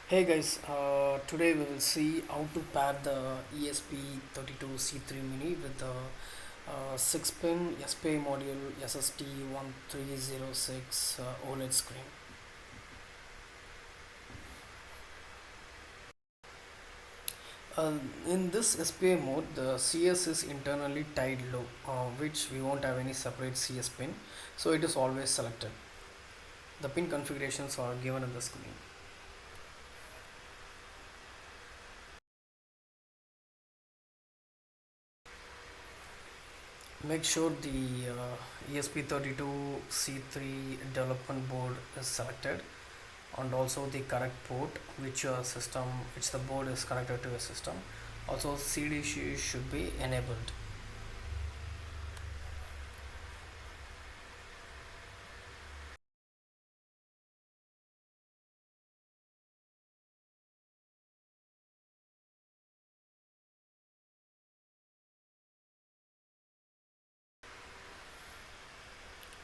Hey guys, today we will see how to pair the ESP32C3 Mini with the 6-pin SPI module SSD1306 OLED screen. In this SPI mode, the CS is internally tied low, which we won't have any separate CS pin, so it is always selected. The pin configurations are given in the screen. Make sure the ESP32C3 development board is selected and also the correct port which the board is connected to your system. Also CD should be enabled.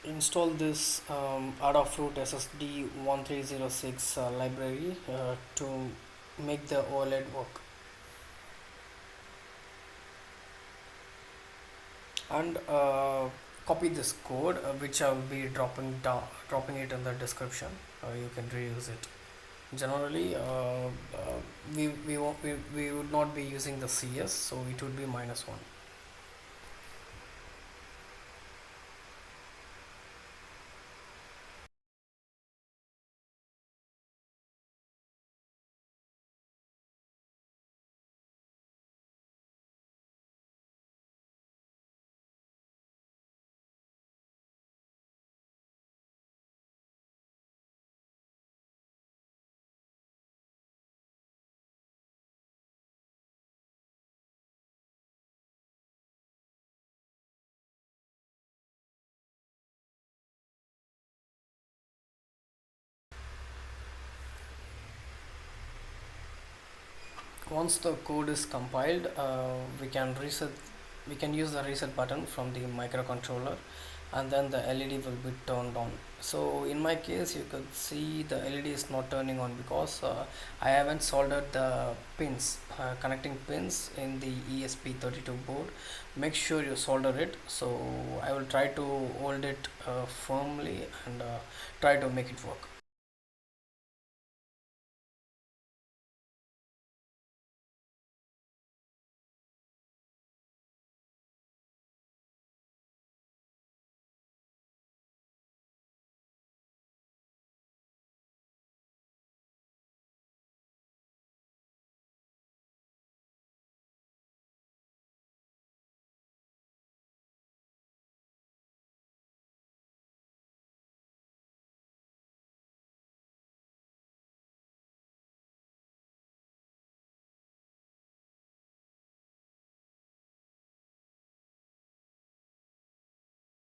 Install this Adafruit SSD1306 library to make the OLED work, and copy this code which I will be dropping it in the description. You can reuse it. Generally we would not be using the CS, so it would be -1. Once the code is compiled, we can use the reset button from the microcontroller, and then the LED will be turned on. So in my case, you could see the LED is not turning on because I haven't soldered the pins, connecting pins in the ESP32 board. Make sure you solder it. So I will try to hold it firmly and try to make it work.